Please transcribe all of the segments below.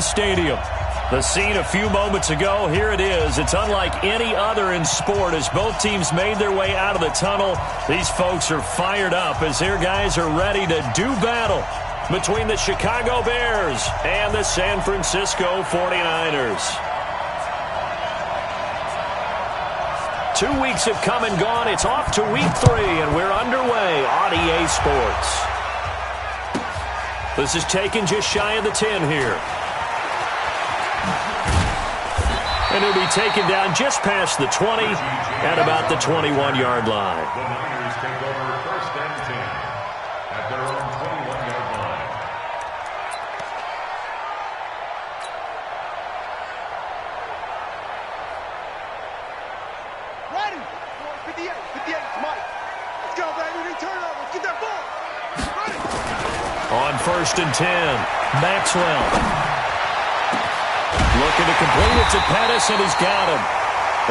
stadium. The scene a few moments ago, here it is. It's unlike any other in sport as both teams made their way out of the tunnel. These folks are fired up as their guys are ready to do battle between the Chicago Bears and the San Francisco 49ers. 2 weeks have come and gone. It's off to week 3, and we're underway on EA Sports. This is taken just shy of the 10 here. And it'll be taken down just past the 20 at about the 21-yard line. The Niners take over 1st and 10 at their own 21-yard line. Ready? 58, 58, Mike. Let's go, baby. Return over. Let's get that ball. Ready? On 1st and 10, Maxwell. Looking to complete it to Pettis, and he's got him.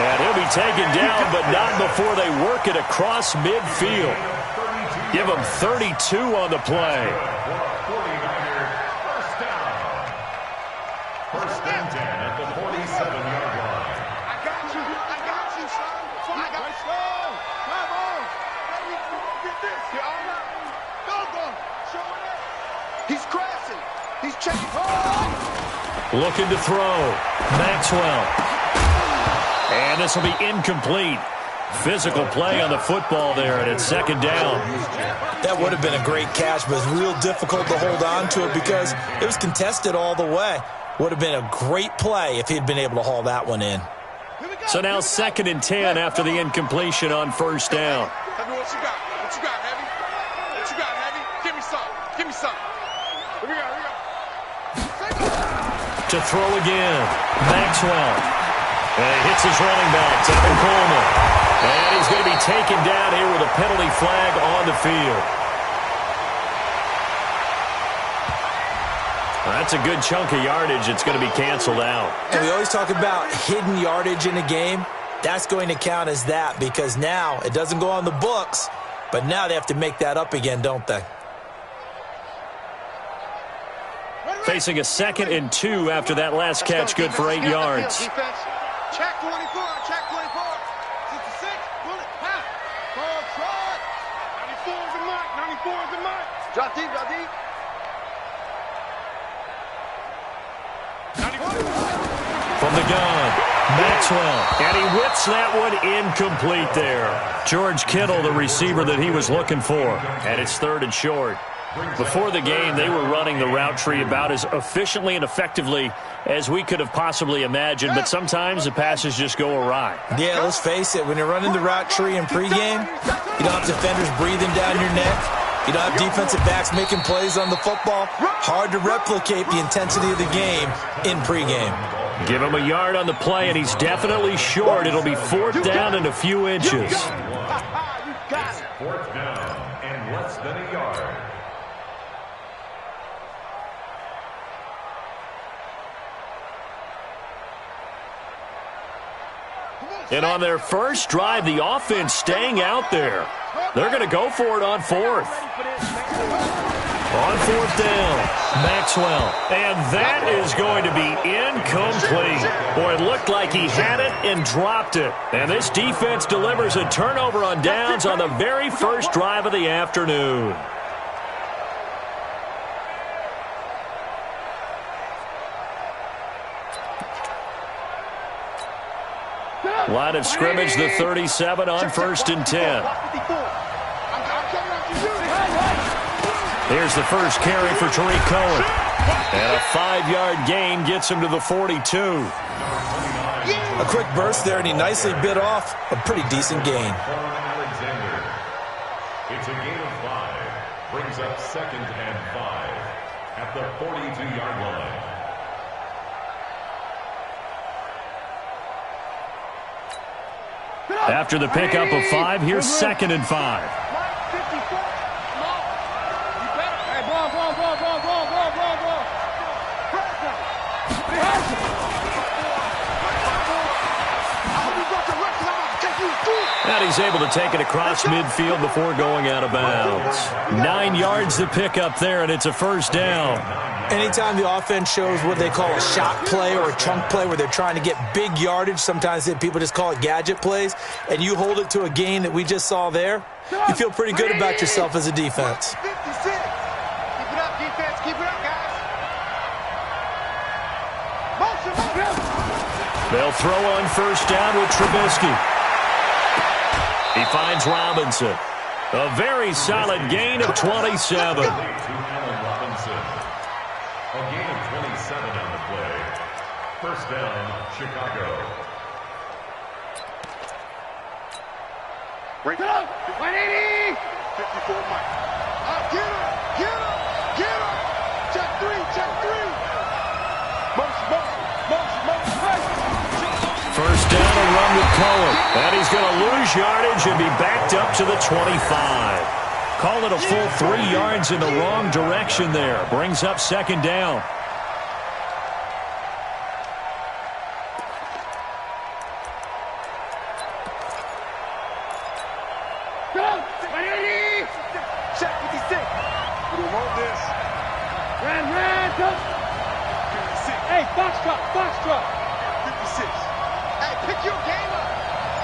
And he'll be taken down, but not before they work it across midfield. Give him 32 on the play. 49er first down. 1st and 10 at the 47-yard line. I got you, son. I got you. Come on. Get this. You're all right. Go. Show it up. He's crashing. He's checking. Looking to throw. Maxwell. And this will be incomplete. Physical play on the football there, and it's 2nd down. That would have been a great catch, but it's real difficult to hold on to it because it was contested all the way. Would have been a great play if he'd been able to haul that one in. So now 2nd and 10 after the incompletion on 1st down. Heavy, what you got? What you got, Heavy? What you got, Heavy? Give me some. Give me some. Here we go. To throw again, Maxwell. And he hits his running back, Tevin Coleman. And he's going to be taken down here with a penalty flag on the field. Well, that's a good chunk of yardage. It's going to be canceled out. And we always talk about hidden yardage in a game. That's going to count as that because now it doesn't go on the books, but now they have to make that up again, don't they? Facing a 2nd and 2 after that last catch, good for 8 yards. Check 24, check 24. 66, bullet, pass. Ball, try. 94 is the mark, 94 is the mark. Drop deep. 94. From the gun, Maxwell. And he whips that one incomplete there. George Kittle, the receiver that he was looking for. And it's 3rd and short. Before the game, they were running the route tree about as efficiently and effectively as we could have possibly imagined, but sometimes the passes just go awry. Yeah, let's face it. When you're running the route tree in pregame, you don't have defenders breathing down your neck. You don't have defensive backs making plays on the football. Hard to replicate the intensity of the game in pregame. Give him a yard on the play, and he's definitely short. It'll be 4th down and a few inches. 4th down and less than a yard. And on their first drive, the offense staying out there. They're going to go for it on 4th. On 4th down, Maxwell. And that is going to be incomplete. Boy, it looked like he had it and dropped it. And this defense delivers a turnover on downs on the very first drive of the afternoon. Line of scrimmage, the 37 on 1st and 10. Here's the first carry for Tariq Cohen. And a 5-yard gain gets him to the 42. A quick burst there, and he nicely bit off a pretty decent gain. It's a gain of 5. Brings up 2nd and 5 at the 42-yard line. After the pickup of 5, here's 2nd and 5. And he's able to take it across midfield before going out of bounds. 9 yards to pick up there, and it's a first down. Anytime the offense shows what they call a shot play or a chunk play where they're trying to get big yardage, sometimes people just call it gadget plays, and you hold it to a gain that we just saw there, you feel pretty good about yourself as a defense. 56. Keep it up, defense. Keep it up, guys. Motion. They'll throw on first down with Trubisky. He finds Robinson. A very solid gain of 27. A gain of 27 on the play. First down, Chicago. Break it up. 180. 54 Mike. Get him. Check three. Motion. First down, a run with Cohen. And he's going to lose yardage and be backed up to the 25. Call it a full 3 yards in the wrong direction there. Brings up second down. Check 56. We don't want this. Ran, go. 56. Hey, box truck. 56. Hey, pick your game up.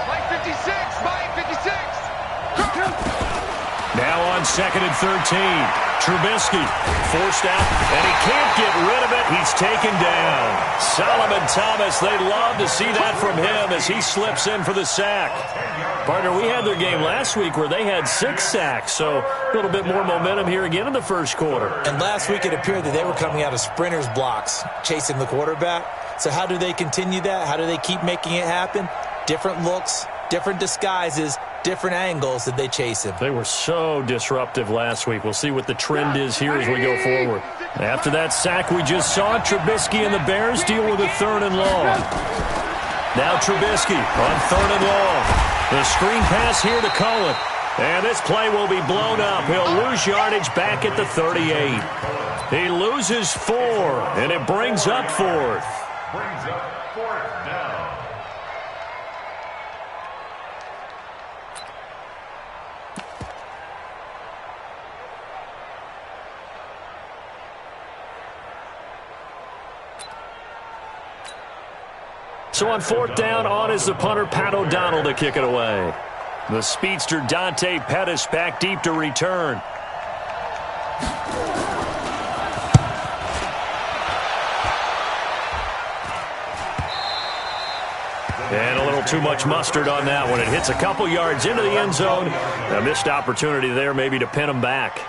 Mike 56. Mike 56. Now on 2nd and 13. Trubisky forced out, and he can't get rid of it. He's taken down. Solomon Thomas, they love to see that from him as he slips in for the sack. Partner, we had their game last week where they had 6 sacks, so a little bit more momentum here again in the first quarter. And last week it appeared that they were coming out of sprinters blocks, chasing the quarterback. So how do they continue that? How do they keep making it happen? Different looks, different disguises, different angles that they chase him. They were so disruptive last week. We'll see what the trend is here as we go forward. After that sack we just saw, Trubisky and the Bears deal with a 3rd and long. Now Trubisky on 3rd and long. The screen pass here to Cohen. And this play will be blown up. He'll lose yardage back at the 38. He loses 4, and it brings up 4th. Brings up 4th down. So on 4th down, on is the punter, Pat O'Donnell, to kick it away. The speedster Dante Pettis back deep to return. And a little too much mustard on that one. It hits a couple yards into the end zone. A missed opportunity there maybe to pin him back.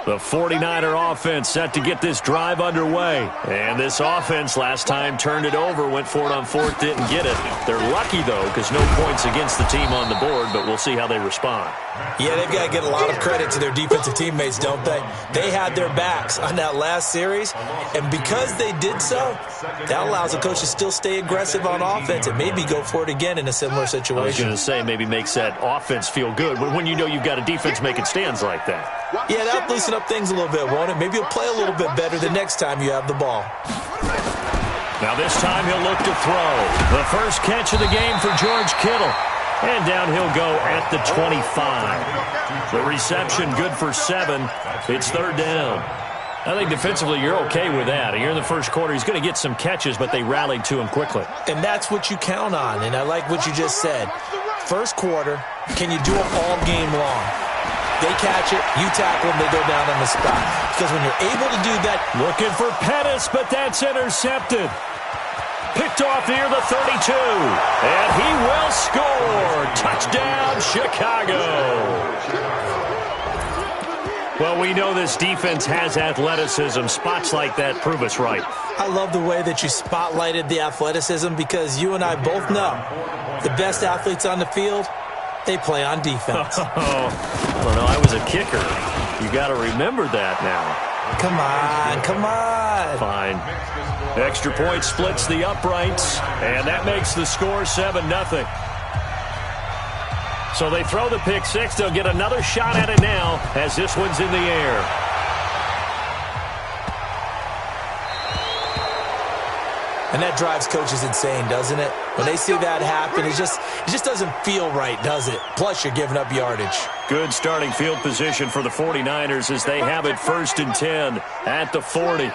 The 49er offense set to get this drive underway. And this offense last time turned it over, went for it on 4th, didn't get it. They're lucky, though, because no points against the team on the board, but we'll see how they respond. Yeah, they've got to get a lot of credit to their defensive teammates, don't they? They had their backs on that last series, and because they did so, that allows the coach to still stay aggressive on offense and maybe go for it again in a similar situation. I was going to say maybe makes that offense feel good, but when you know you've got a defense making stands like that. Yeah, that'll loosen up things a little bit, won't it? Maybe you'll play a little bit better the next time you have the ball. Now this time he'll look to throw. The first catch of the game for George Kittle. And down he'll go at the 25. The reception good for 7. It's 3rd down. I think defensively you're okay with that. Here in the first quarter, he's going to get some catches, but they rallied to him quickly. And that's what you count on, and I like what you just said. First quarter, can you do it all game long? They catch it, you tackle them, they go down on the spot. Because when you're able to do that... Looking for Pettis, but that's intercepted. Picked off near the 32. And he will score. Touchdown, Chicago. Well, we know this defense has athleticism. Spots like that prove us right. I love the way that you spotlighted the athleticism because you and I both know the best athletes on the field, they play on defense. Well, no, I was a kicker. You got to remember that now. Come on. Fine. Extra point splits the uprights, and that makes the score 7-0. So they throw the pick six. They'll get another shot at it now as this one's in the air. And that drives coaches insane, doesn't it? When they see that happen, it just doesn't feel right, does it? Plus, you're giving up yardage. Good starting field position for the 49ers as they have it 1st and 10 at the 40.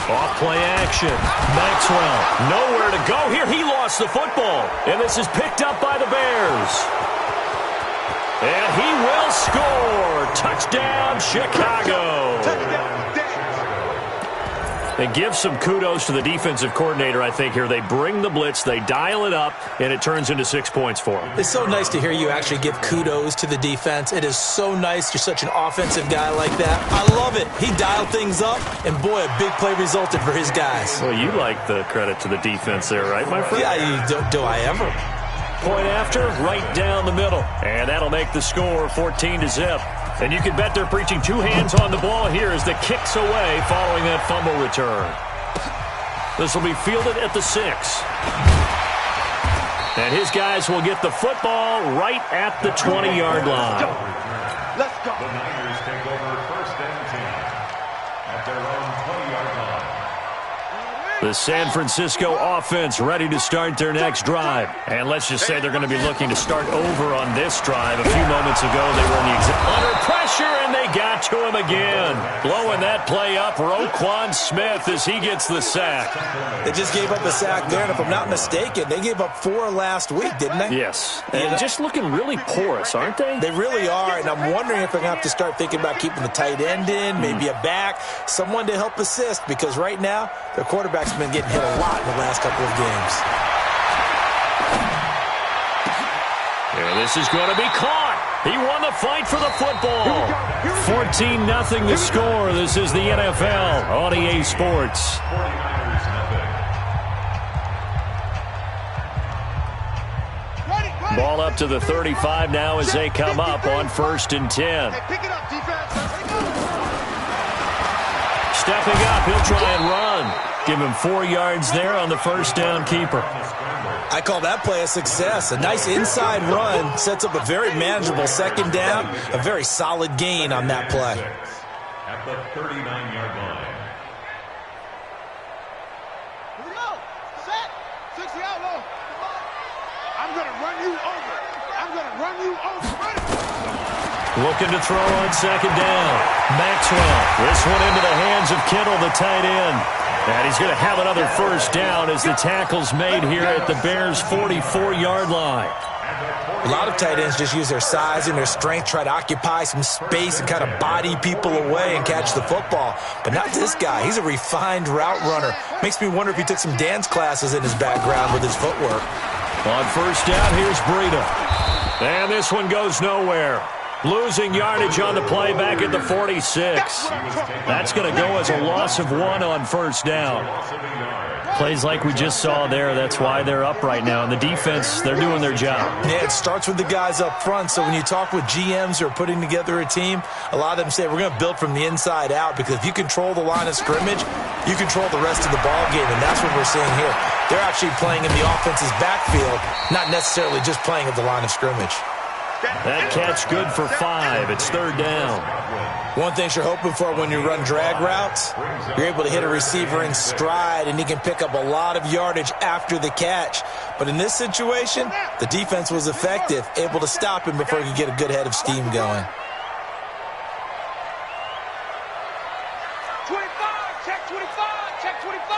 Off play action. Maxwell, nowhere to go here. He lost the football. And this is picked up by the Bears. And he will score. Touchdown, Chicago. And give some kudos to the defensive coordinator, I think, here. They bring the blitz, they dial it up, and it turns into 6 points for them. It's so nice to hear you actually give kudos to the defense. It is so nice. You're such an offensive guy like that. I love it. He dialed things up, and boy, a big play resulted for his guys. Well, you like the credit to the defense there, right, my friend? Yeah, do I ever? Point after, right down the middle. And that'll make the score 14-0. And you can bet they're preaching two hands on the ball here as the kick's away following that fumble return. This will be fielded at the 6. And his guys will get the football right at the 20-yard line. Let's go. The Niners take over 1st and 10 at their own 20-yard line. The San Francisco offense ready to start their next drive. And let's just say they're going to be looking to start over on this drive. A few moments ago, they were in the under pressure, and they got to him again. Blowing that play up, Roquan Smith as he gets the sack. They just gave up a sack there, and if I'm not mistaken, they gave up 4 last week, didn't they? Yes. And just looking really porous, aren't they? They really are, and I'm wondering if they're going to have to start thinking about keeping the tight end in, maybe a back, someone to help assist, because right now, their quarterback's been getting hit a lot in the last couple of games. And this is going to be caught. He won the fight for the football. 14-0 the score. This is the NFL on EA Sports. Ball up to the 35 now as they come up on 1st and 10. Stepping up, he'll try and run. Give him 4 yards there on the first down keeper. I call that play a success. A nice inside run sets up a very manageable 2nd down. A very solid gain on that play. At the 39-yard line. Here we go. Set. 60 out low. I'm going to run you over. I'm going to run you over. Run it. Looking to throw on 2nd down. Maxwell. This one into the hands of Kittle, the tight end. And he's going to have another first down as the tackle's made here at the Bears' 44-yard line. A lot of tight ends just use their size and their strength, try to occupy some space and kind of body people away and catch the football. But not this guy. He's a refined route runner. Makes me wonder if he took some dance classes in his background with his footwork. On first down, here's Breida. And this one goes nowhere. Losing yardage on the play back at the 46. That's going to go as a loss of 1 on first down. Plays like we just saw there, that's why they're up right now. And the defense, they're doing their job. Yeah, it starts with the guys up front. So when you talk with GMs who are putting together a team, a lot of them say we're going to build from the inside out, because if you control the line of scrimmage, you control the rest of the ball game, and that's what we're seeing here. They're actually playing in the offense's backfield, not necessarily just playing at the line of scrimmage. That catch good for 5. It's 3rd down. One thing you're hoping for when you run drag routes, you're able to hit a receiver in stride, and he can pick up a lot of yardage after the catch. But in this situation, the defense was effective, able to stop him before he could get a good head of steam going. 25, check 25, check 25.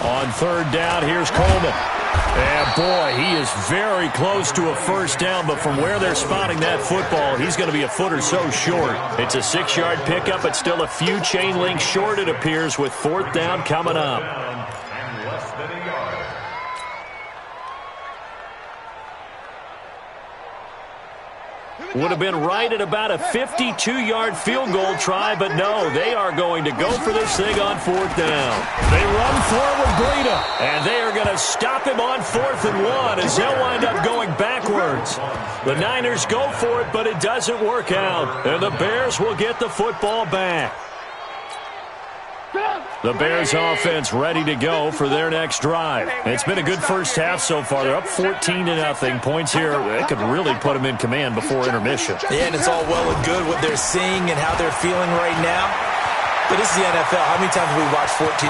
On 3rd down, here's Coleman. And boy, he is very close to a first down, but from where they're spotting that football, he's going to be a foot or so short. It's a 6-yard pickup, but still a few chain links short, it appears, with 4th down coming up. And less than a yard. Would have been right at about a 52-yard field goal try, but no, they are going to go for this thing on 4th down. They run forward Breida, and they are going to stop him on 4th and 1 as they'll wind up going backwards. The Niners go for it, but it doesn't work out, and the Bears will get the football back. The Bears offense ready to go for their next drive. It's been a good first half so far. They're up 14-0. Points here, they could really put them in command before intermission. Yeah, and it's all well and good what they're seeing and how they're feeling right now. But this is the NFL. How many times have we watched 14-0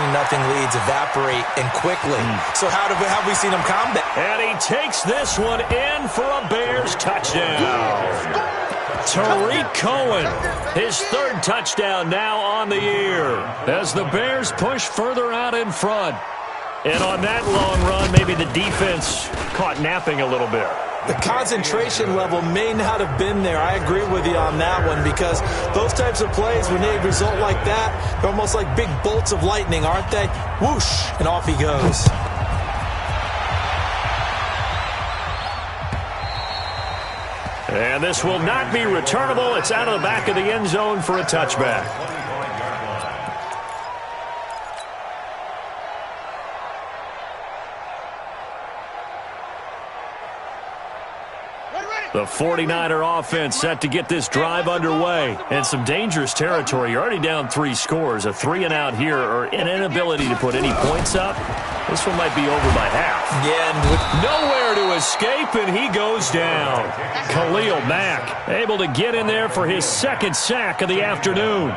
leads evaporate and quickly? So how have we seen them combat? And he takes this one in for a Bears touchdown. Tariq Cohen, his third touchdown now on the year as the Bears push further out in front. And on that long run, maybe the defense caught napping a little bit. The concentration level may not have been there. I agree with you on that one because those types of plays, when they result like that, they're almost like big bolts of lightning, aren't they? Whoosh, and off he goes. And this will not be returnable. It's out of the back of the end zone for a touchback. The 49er offense set to get this drive underway. And some dangerous territory. You're already down 3 scores. A 3-and-out here or an inability to put any points up. This one might be over by half. Yeah, and with nowhere to escape, and he goes down. Khalil Mack able to get in there for his second sack of the afternoon.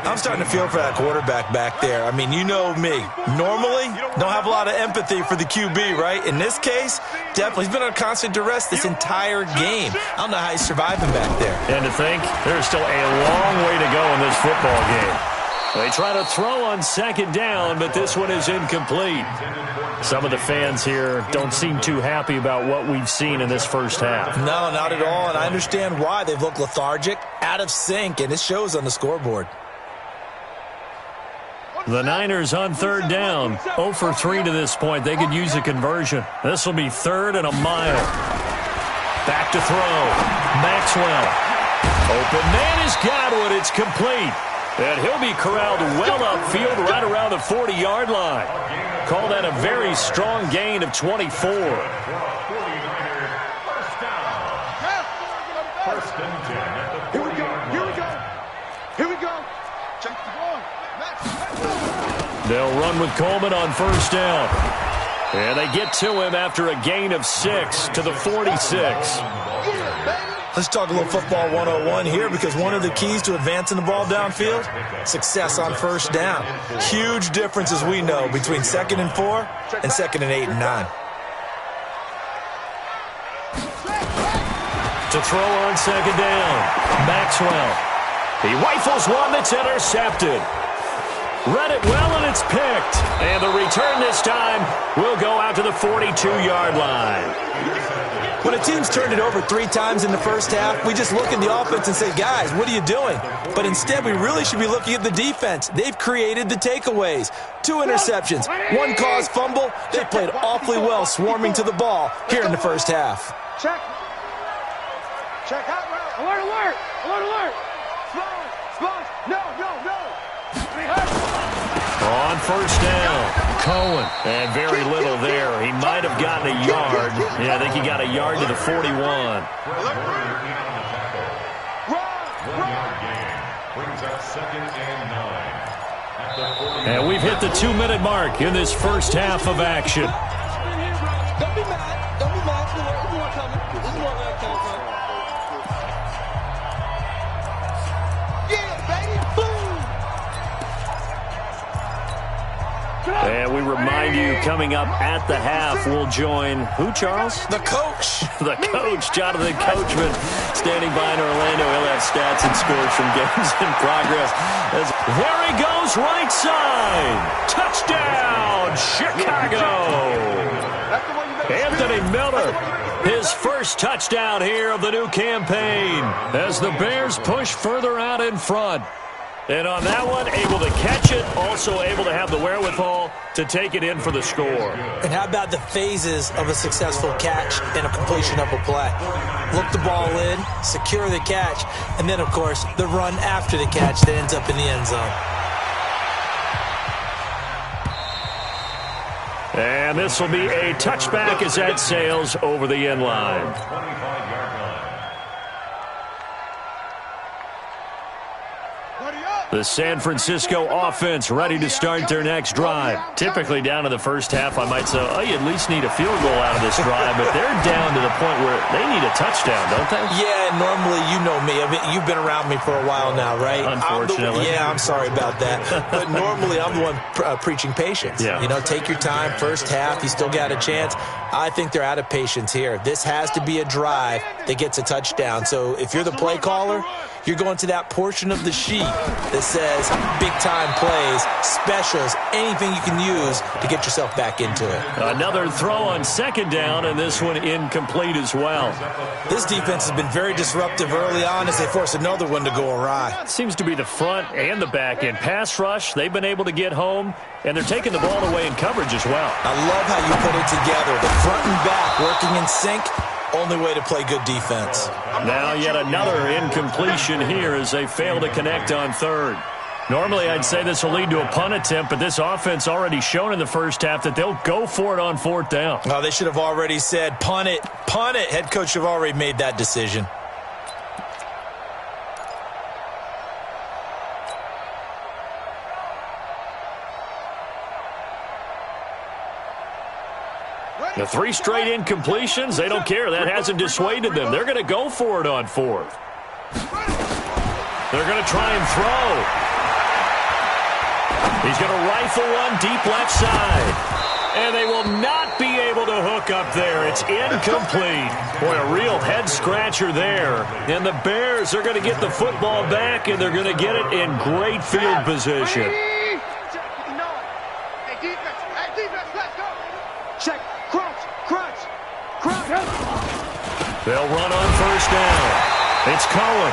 I'm starting to feel for that quarterback back there. I mean, you know me. Normally, don't have a lot of empathy for the QB, right? In this case, definitely. He's been under constant duress this entire game. I don't know how he's surviving back there. And to think, there's still a long way to go in this football game. They try to throw on second down, but this one is incomplete. Some of the fans here don't seem too happy about what we've seen in this first half. No, not at all, and I understand why. They've looked lethargic, out of sync, and it shows on the scoreboard. The Niners on third down, 0 for 3 to this point. They could use a conversion. This will be 3rd and a mile. Back to throw. Maxwell. Open man is Godwin. It's complete. And he'll be corralled well upfield right around the 40-yard line. Call that a very strong gain of 24. First and 10 at the 40-yard line. Here we go. Check the ball. They'll run with Coleman on first down. And they get to him after a gain of 6 to the 46. Let's talk a little football 101 here because one of the keys to advancing the ball downfield, success on first down. Huge difference, as we know, between 2nd and 4 and 2nd and 8 and 9. To throw on second down, Maxwell. He rifles one that's intercepted. Read it well, and it's picked. And the return this time will go out to the 42-yard line. When a team's turned it over 3 times in the first half, we just look at the offense and say, guys, what are you doing? But instead, we really should be looking at the defense. They've created the takeaways. 2 interceptions, 1 caused fumble. They played awfully well swarming to the ball here in the first half. Check. Check out. Alert, alert. Alert, alert. Splash. No. On first down, Cohen. And very little there. He might have gotten a yard. Yeah, I think he got a yard to the 41. 1-yard gain brings up 2nd and 9. And we've hit the 2-minute mark in this first half of action. Don't be mad. Don't be mad. This is more coming. This is more that coming from. And we remind you, coming up at the half, we'll join who, Charles? The coach. The coach, Jonathan Coachman, standing by in Orlando. He'll have stats and scores from games in progress. There he goes, right side. Touchdown, Chicago. Anthony Miller, his first touchdown here of the new campaign as the Bears push further out in front. And on that one, able to catch it, also able to have the wherewithal to take it in for the score. And how about the phases of a successful catch and a completion of a play? Look the ball in, secure the catch, and then, of course, the run after the catch that ends up in the end zone. And this will be a touchback as that sails over the end line. 25-yard line. The San Francisco offense ready to start their next drive. Typically down to the first half, I might say, oh, you at least need a field goal out of this drive, but they're down to the point where they need a touchdown, don't they? Yeah, normally, you know me. I mean, you've been around me for a while now, right? Unfortunately. I'm sorry about that. But normally, I'm the one preaching patience. Yeah. You know, take your time. First half, you still got a chance. I think they're out of patience here. This has to be a drive that gets a touchdown. So if you're the play caller, you're going to that portion of the sheet that says big-time plays, specials, anything you can use to get yourself back into it. Another throw on second down, and this one incomplete as well. This defense has been very disruptive early on as they force another one to go awry. Seems to be the front and the back end. Pass rush, they've been able to get home, and they're taking the ball away in coverage as well. I love how you put it together. The front and back working in sync. Only way to play good defense. Now yet another incompletion here as they fail to connect on third. Normally I'd say this will lead to a punt attempt, but this offense already shown in the first half that they'll go for it on fourth down. Oh, they should have already said punt it, punt it. Head coach have already made that decision. The 3 straight incompletions, they don't care. That hasn't dissuaded them. They're going to go for it on fourth. They're going to try and throw. He's going to rifle one deep left side. And they will not be able to hook up there. It's incomplete. Boy, a real head-scratcher there. And the Bears are going to get the football back, and they're going to get it in great field position. Hey, defense, let's go. Check. They'll run on first down. It's Cohen.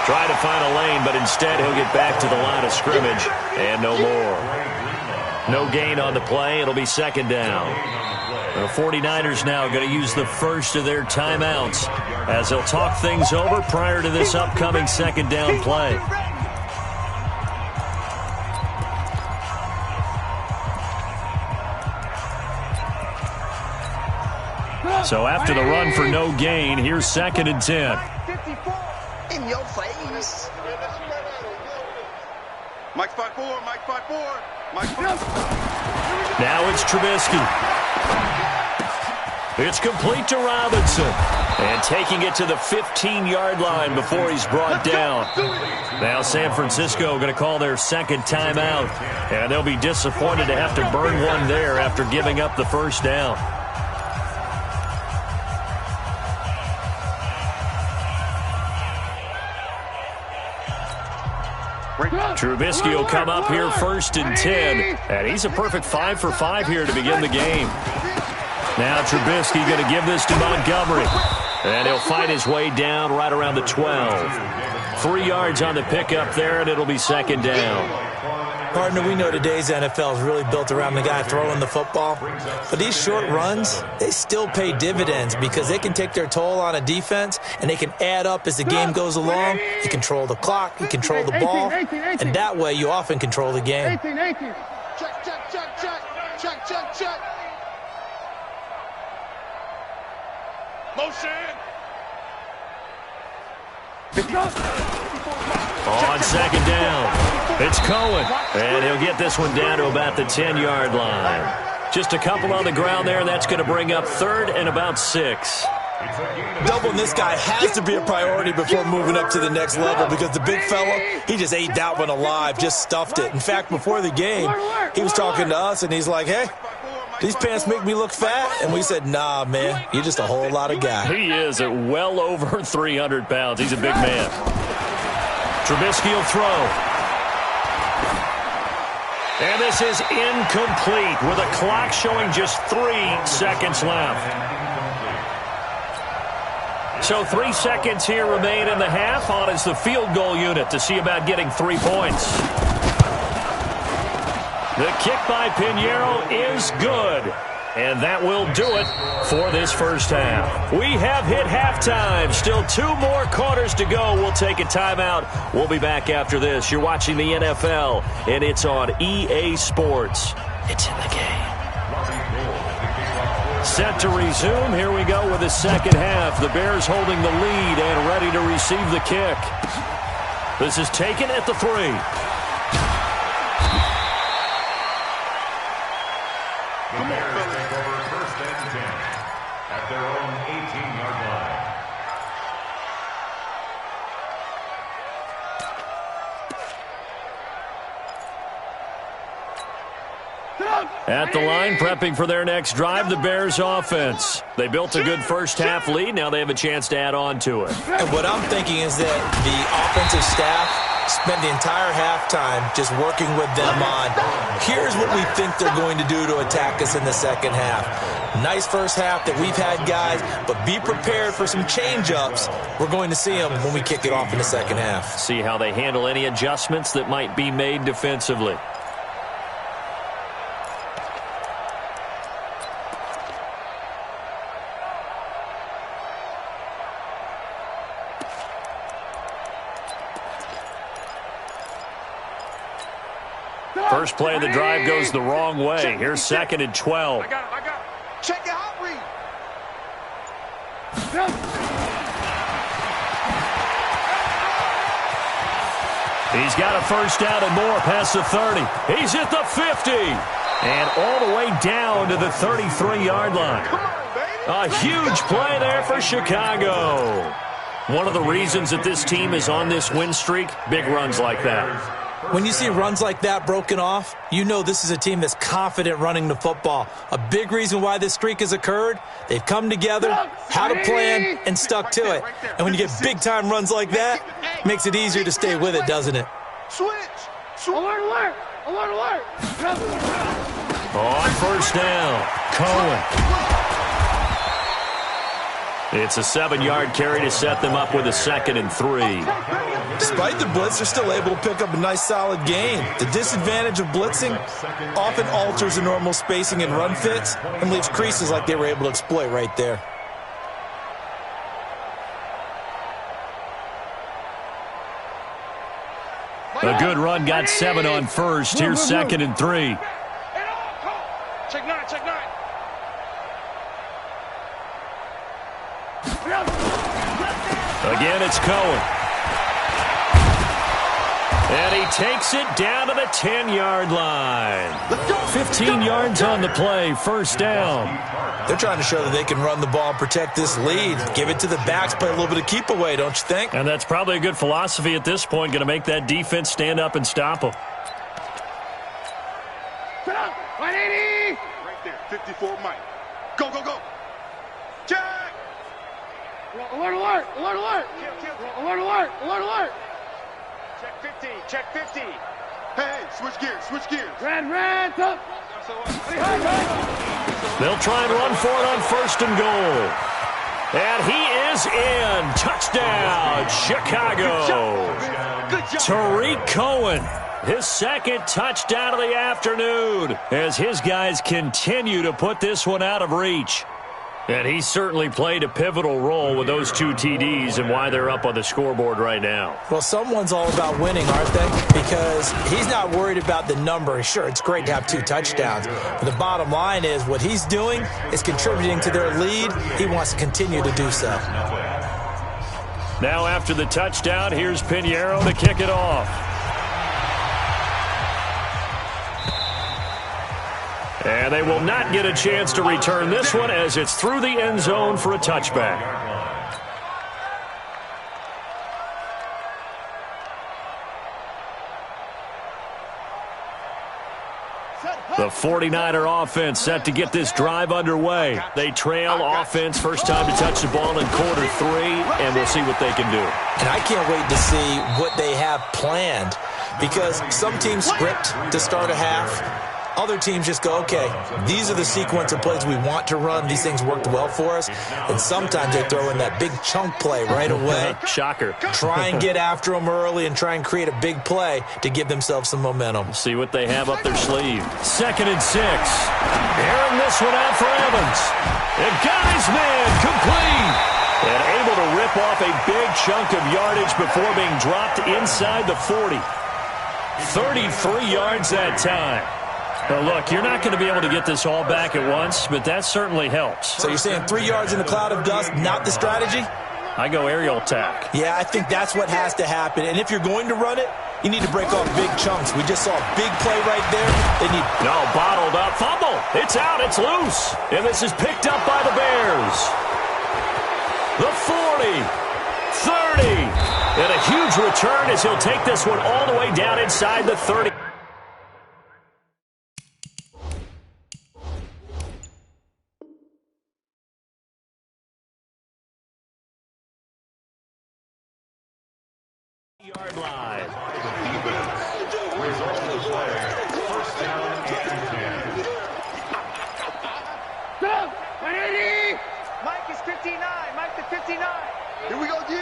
Try to find a lane, but instead he'll get back to the line of scrimmage. And no more. No gain on the play. It'll be second down. The 49ers now going to use the first of their timeouts as they'll talk things over prior to this upcoming second down play. So after the run for no gain, here's 2nd and 10. In your face. Mike 5-4, Mike 5-4, Mike 5. Now it's Trubisky. It's complete to Robinson. And taking it to the 15-yard line before he's brought down. Now San Francisco going to call their second timeout. And they'll be disappointed to have to burn one there after giving up the first down. Trubisky will come up here 1st and 10. And he's a perfect 5 for 5 here to begin the game. Now Trubisky going to give this to Montgomery. And he'll find his way down right around the 12. 3 yards on the pickup there, and it'll be second down. Partner, we know today's NFL is really built around the guy throwing the football. But these short runs, they still pay dividends because they can take their toll on a defense, and they can add up as the game goes along. You control the clock, you control the ball, and that way you often control the game. 18. Check. Motion. On second down, it's Cohen. And he'll get this one down to about the 10-yard line. Just a couple on the ground there, and that's going to bring up 3rd and about 6. Doubling this guy has to be a priority before moving up to the next level because the big fella, he just ate that one alive, just stuffed it. In fact, before the game, he was talking to us, and he's like, hey, these pants make me look fat? And we said, nah, man, you're just a whole lot of guy. He is at well over 300 pounds. He's a big man. Trubisky will throw. And this is incomplete with a clock showing just 3 seconds left. So 3 seconds here remain in the half. On is the field goal unit to see about getting 3 points. The kick by Pinheiro is good. And that will do it for this first half. We have hit halftime. Still 2 more quarters to go. We'll take a timeout. We'll be back after this. You're watching the NFL, and it's on EA Sports. It's in the game. Set to resume. Here we go with the second half. The Bears holding the lead and ready to receive the kick. This is taken at the 3. The Bears take over 1st and 10 at their own 18-yard line. At the line, prepping for their next drive, the Bears offense. They built a good first-half lead. Now they have a chance to add on to it. And what I'm thinking is that the offensive staff spent the entire halftime just working with them on, here's what we think they're going to do to attack us in the second half. Nice first half that we've had, guys, but be prepared for some change-ups. We're going to see them when we kick it off in the second half. See how they handle any adjustments that might be made defensively. First play of the drive goes the wrong way. Here's 2nd and 12. I got it. Check your hot read. He's got a first down and more past the 30. He's at the 50. And all the way down to the 33-yard line. A huge play there for Chicago. One of the reasons that this team is on this win streak, big runs like that. When you see runs like that broken off, you know this is a team that's confident running the football. A big reason why this streak has occurred, they've come together, had a plan, and stuck to it. And when you get big-time runs like that, it makes it easier to stay with it, doesn't it? Switch. Alert. On first down, Cohen. It's a 7-yard carry to set them up with a 2nd and 3. Despite the blitz, they're still able to pick up a nice, solid gain. The disadvantage of blitzing often alters the normal spacing and run fits and leaves creases like they were able to exploit right there. A good run got 7 on first. Here's 2nd and 3. Check 9. Again, it's Cohen. And he takes it down to the 10-yard line. 15 yards on the play, first down. They're trying to show that they can run the ball and protect this lead. Give it to the backs, play a little bit of keep away, don't you think? And that's probably a good philosophy at this point, going to make that defense stand up and stop them. 180. Right there, 54 Mike. Go. Check. Alert. Alert. Check 50. Hey, switch gears. Ran, tough. They'll try and run for it on 1st and goal. And he is in. Touchdown, Chicago. Tariq Cohen, his 2nd touchdown of the afternoon as his guys continue to put this one out of reach. And he certainly played a pivotal role with those 2 TDs and why they're up on the scoreboard right now. Well, someone's all about winning, aren't they? Because he's not worried about the number. Sure, it's great to have 2 touchdowns. But the bottom line is what he's doing is contributing to their lead. He wants to continue to do so. Now after the touchdown, here's Pinheiro to kick it off. And they will not get a chance to return this one as it's through the end zone for a touchback. The 49er offense set to get this drive underway. They trail offense, first time to touch the ball in quarter 3, and we'll see what they can do. And I can't wait to see what they have planned, because some teams script to start a half. Other teams just go, okay, these are the sequence of plays we want to run. These things worked well for us. And sometimes they throw in that big chunk play right away. Shocker. Try and get after them early and try and create a big play to give themselves some momentum. See what they have up their sleeve. 2nd and 6. Airing this one out for Evans. And got his man complete. And able to rip off a big chunk of yardage before being dropped inside the 40. 33 yards that time. Now, look, you're not going to be able to get this all back at once, but that certainly helps. So you're saying 3 yards in a cloud of dust, not the strategy? I go aerial attack. Yeah, I think that's what has to happen. And if you're going to run it, you need to break off big chunks. We just saw a big play right there. No, bottled up. Fumble. It's out. It's loose. And this is picked up by the Bears. The 40. 30. And a huge return as he'll take this one all the way down inside the 30. Yard line. Result of the play, first down and 10. Go! 180! Mike is 59. Mike to 59. Here we go, D.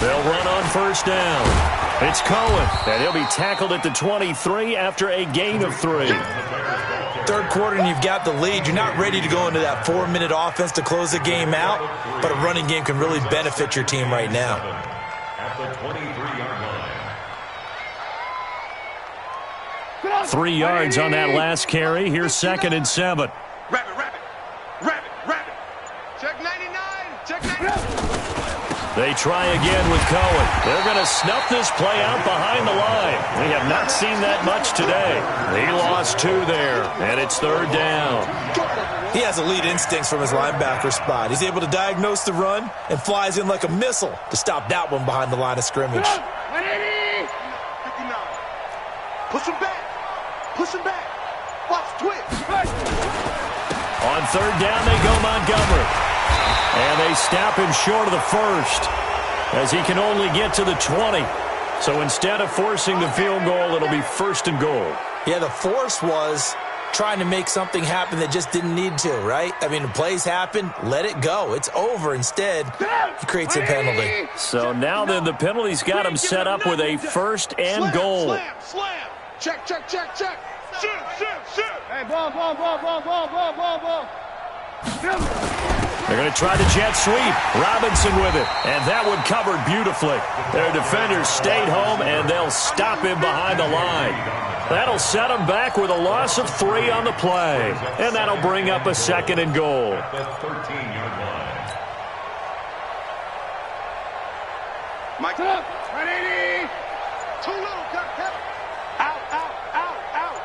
They'll run on first down. It's Cohen, and he'll be tackled at the 23 after a gain of 3. Third quarter and you've got the lead. You're not ready to go into that 4-minute offense to close the game out, but a running game can really benefit your team right now. At the 23-yard line. 3 yards on that last carry. Here's 2nd and 7. Rabbit, rabbit. Rabbit, rabbit. Check 99. Check 99. They try again with Cohen. They're going to snuff this play out behind the line. We have not seen that much today. He lost 2 there, and it's 3rd down. He has elite instincts from his linebacker spot. He's able to diagnose the run and flies in like a missile to stop that one behind the line of scrimmage. 180! 59. Push him back. Push him back. Watch twitch. On 3rd down, they go Montgomery. And they stop him short of the first as he can only get to the 20. So instead of forcing the field goal, it'll be 1st and goal. Yeah, the force was trying to make something happen that just didn't need to, right? I mean, the plays happen, let it go. It's over. Instead, he creates a penalty. So now then the penalty's got him set up with a 1st and goal. Slam, slam. Check, check, check, check. Shoot, shoot, shoot. Hey, ball, ball, ball, ball, ball, ball, ball, ball. They're going to try the jet sweep. Robinson with it. And that one covered beautifully. Their defenders stayed home, and they'll stop him behind the line. That'll set him back with a loss of 3 on the play. And that'll bring up a 2nd and goal. At the 13-yard line. Mike up. 180. Too little, cut. Out, out, out, out.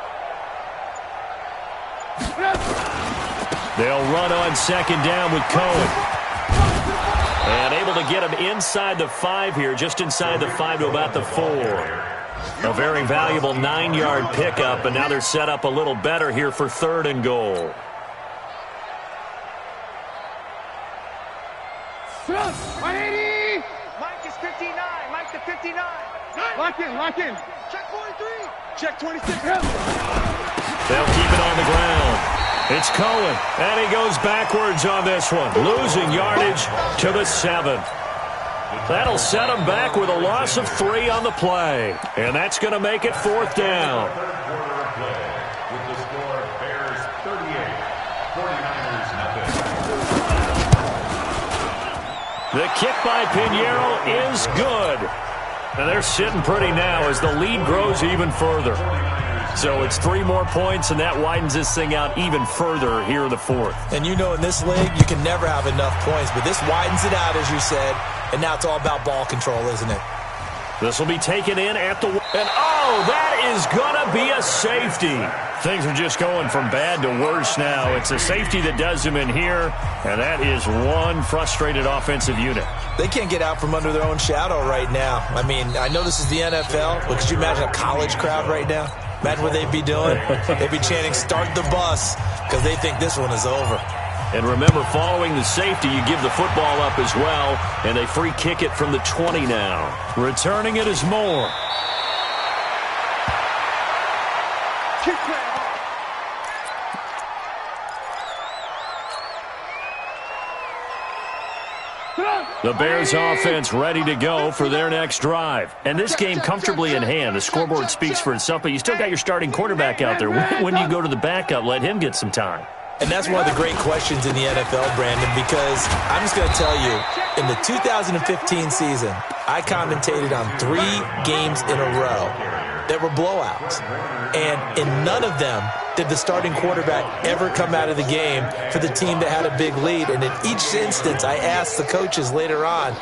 They'll run on 2nd down with Cohen. And able to get him inside the 5 here, just inside the 5 to about the 4. A very valuable 9-yard pickup, and now they're set up a little better here for 3rd and goal. Mike is 59. Mike to 59. Lock in, lock in. Check 43. Check 26. They'll keep it on the ground. It's Cohen, and he goes backwards on this one, losing yardage to the 7. That'll set him back with a loss of 3 on the play, and that's going to make it 4th down. Third quarter of play with the score Bears 38, 49ers nothing. The kick by Pinheiro is good. And they're sitting pretty now as the lead grows even further. So it's 3 more points, and that widens this thing out even further here in the 4th. And you know in this league, you can never have enough points, but this widens it out, as you said, and now it's all about ball control, isn't it? This will be taken in at the... And, oh, that is going to be a safety. Things are just going from bad to worse now. It's a safety that does him in here, and that is one frustrated offensive unit. They can't get out from under their own shadow right now. I mean, I know this is the NFL, but could you imagine a college crowd right now? Imagine what they'd be doing. They'd be chanting, "Start the bus," because they think this one is over. And remember, following the safety, you give the football up as well, and they free kick it from the 20 now. Returning it is Moore. The Bears offense ready to go for their next drive. And this game comfortably in hand. The scoreboard speaks for itself, but you still got your starting quarterback out there. When you go to the backup, let him get some time. And that's one of the great questions in the NFL, Brandon, because I'm just going to tell you, in the 2015 season, I commentated on 3 games in a row that were blowouts. And in none of them did the starting quarterback ever come out of the game for the team that had a big lead. And in each instance, I asked the coaches later on,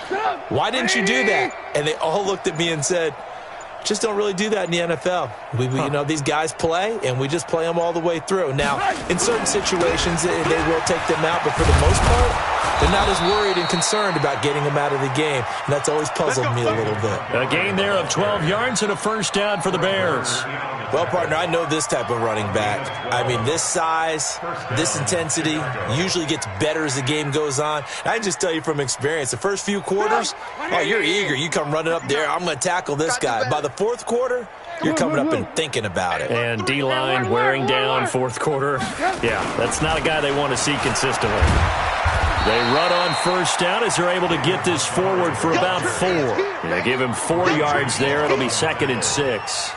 why didn't you do that? And they all looked at me and said, just don't really do that in the NFL. You know, these guys play, and we just play them all the way through. Now, in certain situations, they will take them out, but for the most part, they're not as worried and concerned about getting them out of the game, and that's always puzzled me a little bit. A gain there of 12 yards and a first down for the Bears. Well, partner, I know this type of running back. I mean, this size, this intensity usually gets better as the game goes on. I can just tell you from experience, the first few quarters, oh, you're eager. You come running up there, I'm going to tackle this guy. By the fourth quarter, you're coming up and thinking about it. And D-line wearing down fourth quarter. Yeah, that's not a guy they want to see consistently. They run on first down as they're able to get this forward for about 4. They give him 4 yards there. It'll be 2nd and 6.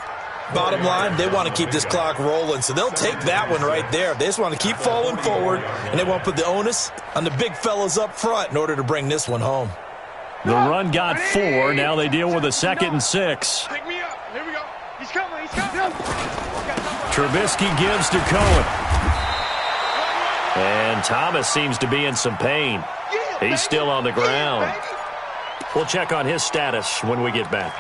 Bottom line, they want to keep this clock rolling, so they'll take that one right there. They just want to keep falling forward, and they want to put the onus on the big fellas up front in order to bring this one home. The run got 4. Now they deal with a 2nd and 6. Pick me up. Here we go. He's coming. He's coming. Trubisky gives to Cohen. And Thomas seems to be in some pain. He's still on the ground. We'll check on his status when we get back.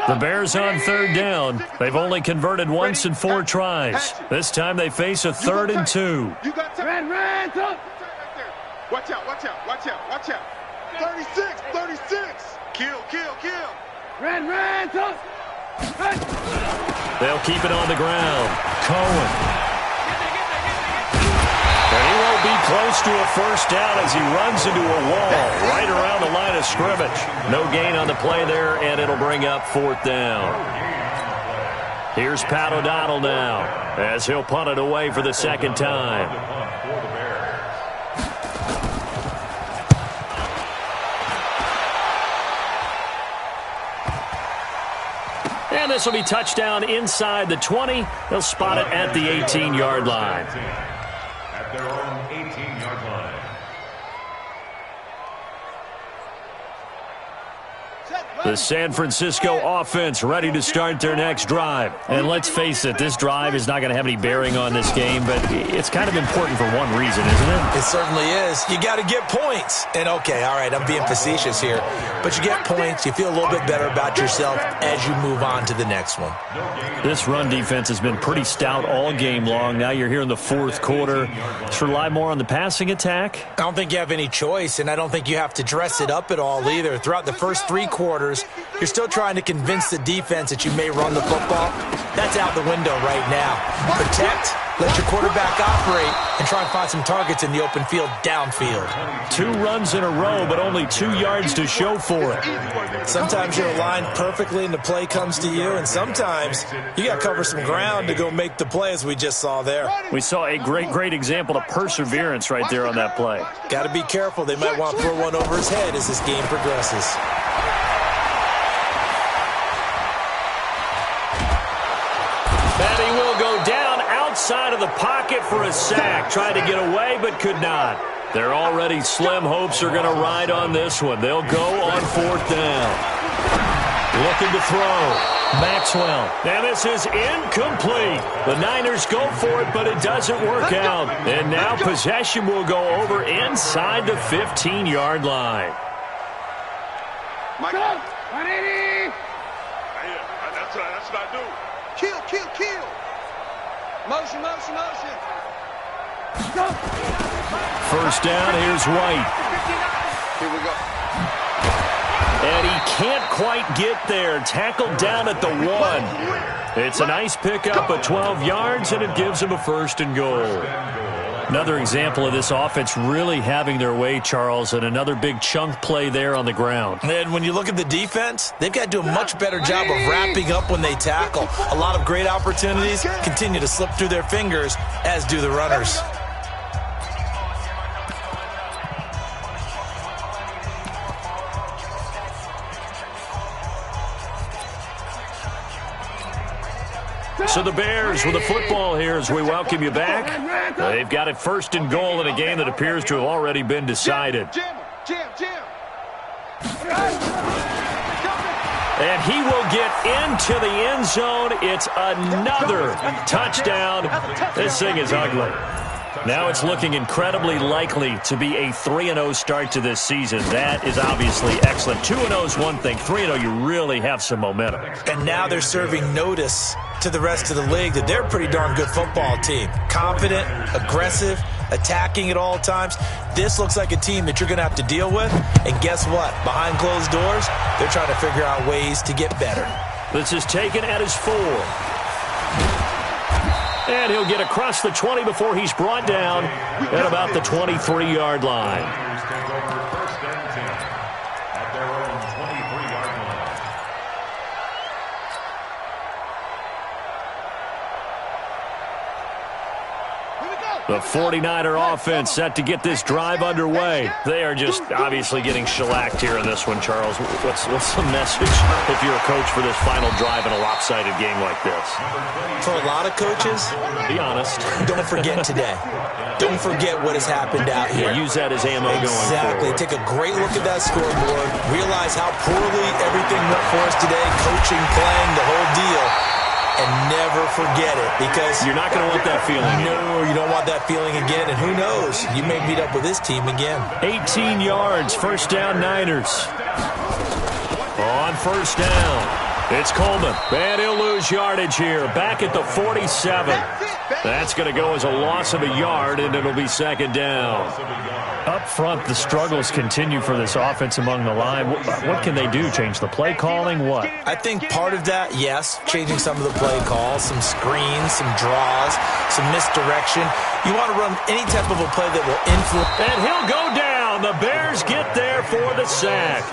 The Bears on 3rd down. They've only converted once in 4 tries. This time they face a 3rd and 2. You got time. Ran, watch out, watch out, watch out, watch out. 36, 36. Kill. Ran, They'll keep it on the ground. Cohen. And he won't be close to a first down as he runs into a wall right around the line of scrimmage. No gain on the play there, and it'll bring up 4th down. Here's Pat O'Donnell now as he'll punt it away for the 2nd time. And this will be touchdown inside the 20. They'll spot it at the 18-yard line. At their own 18-yard line. The San Francisco offense ready to start their next drive. And let's face it, this drive is not going to have any bearing on this game, but it's kind of important for one reason, isn't it? It certainly is. You got to get points. And, okay, all right, I'm being facetious here. But you get points, you feel a little bit better about yourself as you move on to the next one. This run defense has been pretty stout all game long. Now you're here in the 4th quarter. Let's rely more on the passing attack. I don't think you have any choice, and I don't think you have to dress it up at all either. Throughout the first 3 quarters, you're still trying to convince the defense that you may run the football. That's out the window right now. Protect, let your quarterback operate, and try and find some targets in the open field downfield. 2 runs in a row, but only 2 yards to show for it. Sometimes you're aligned perfectly and the play comes to you, and sometimes you got to cover some ground to go make the play, as we just saw there. We saw a great example of perseverance right there on that play. Got to be careful. They might want to throw one over his head as this game progresses. And he will go down outside of the pocket for a sack. Tried to get away, but could not. Their already slim hopes are going to ride on this one. They'll go on 4th down. Looking to throw. Maxwell. And this is incomplete. The Niners go for it, but it doesn't work out. And now possession will go over inside the 15-yard line. Mike, 180. That's what I do. Kill. Motion. First down, here's White. Here we go. And he can't quite get there. Tackled down at the 1. It's a nice pickup of 12 yards, and it gives him a 1st and goal. Another example of this offense really having their way, Charles, and another big chunk play there on the ground. And when you look at the defense, they've got to do a much better job of wrapping up when they tackle. A lot of great opportunities continue to slip through their fingers, as do the runners. So the Bears with the football here as we welcome you back. They've got it 1st and goal in a game that appears to have already been decided. And he will get into the end zone. It's another touchdown. This thing is ugly. Now it's looking incredibly likely to be a 3-0 start to this season. That is obviously excellent. 2-0 is one thing. 3-0, you really have some momentum. And now they're serving notice to the rest of the league that they're a pretty darn good football team. Confident, aggressive, attacking at all times. This looks like a team that you're going to have to deal with. And guess what? Behind closed doors, they're trying to figure out ways to get better. This is taken at his 4. And he'll get across the 20 before he's brought down at about the 23-yard line. The 49er offense set to get this drive underway. They are just obviously getting shellacked here in this one, Charles. What's the message if you're a coach for this final drive in a lopsided game like this? For a lot of coaches, be honest. Don't forget today. Don't forget what has happened out here. Yeah, use that as ammo going forward. Exactly. Take a great look at that scoreboard. Realize how poorly everything went for us today. Coaching, playing, the whole deal. And never forget it, because you're not going to want that feeling. No, you don't want that feeling again. And who knows? You may meet up with this team again. 18 yards, 1st down Niners. On 1st down, it's Coleman. And he'll lose yardage here. Back at the 47. That's going to go as a loss of a yard, and it'll be 2nd down. Up front, the struggles continue for this offense among the line. What can they do? Change the play calling? What? I think part of that, yes, changing some of the play calls, some screens, some draws, some misdirection. You want to run any type of a play that will influence. And he'll go down. The Bears get there for the sack.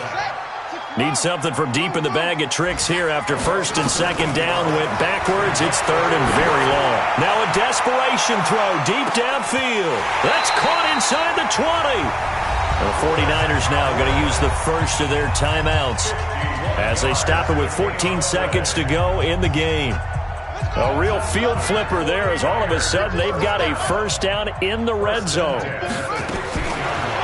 Need something from deep in the bag of tricks here after 1st and 2nd down. Went backwards. It's 3rd and very long. Now a desperation throw deep downfield. That's caught inside the 20. The 49ers now going to use the first of their timeouts as they stop it with 14 seconds to go in the game. A real field flipper there as all of a sudden they've got a 1st down in the red zone.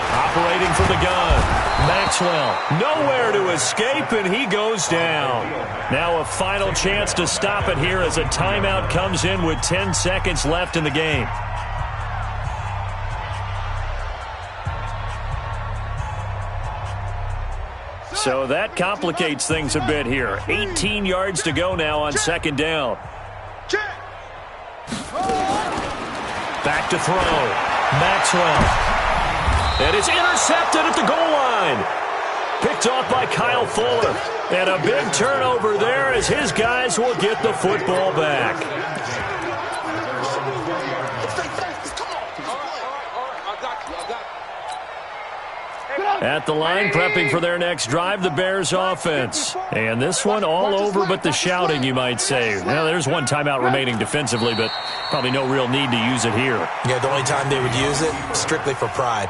Operating from the gun. Maxwell, nowhere to escape, and he goes down. Now a final chance to stop it here as a timeout comes in with 10 seconds left in the game. So that complicates things a bit here. 18 yards to go now on 2nd down. Back to throw. Maxwell. And it's intercepted at the goal line. Picked off by Kyle Fuller. And a big turnover there as his guys will get the football back. At the line, prepping for their next drive, the Bears offense. And this one all over but the shouting, you might say. Well, there's one timeout remaining defensively, but probably no real need to use it here. Yeah, the only time they would use it, strictly for pride.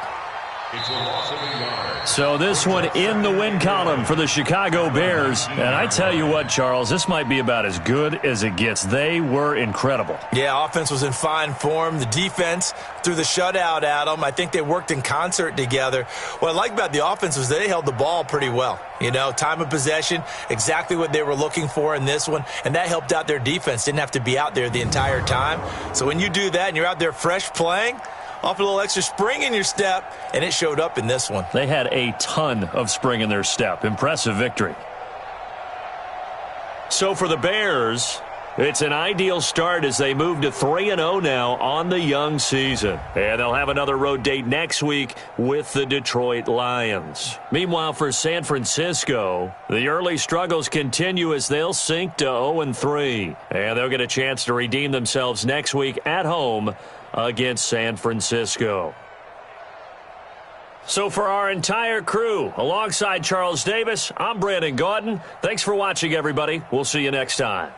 So this one in the win column for the Chicago Bears. And I tell you what, Charles, this might be about as good as it gets. They were incredible. Yeah, offense was in fine form. The defense threw the shutout at them. I think they worked in concert together. What I like about the offense was they held the ball pretty well. You know, time of possession, exactly what they were looking for in this one. And that helped out their defense. Didn't have to be out there the entire time. So when you do that and you're out there fresh playing, off a little extra spring in your step, and it showed up in this one. They had a ton of spring in their step. Impressive victory. So for the Bears, it's an ideal start as they move to 3-0 now on the young season. And they'll have another road date next week with the Detroit Lions. Meanwhile, for San Francisco, the early struggles continue as they'll sink to 0-3. And they'll get a chance to redeem themselves next week at home against San Francisco. So for our entire crew, alongside Charles Davis, I'm Brandon Gautin. Thanks for watching, everybody. We'll see you next time.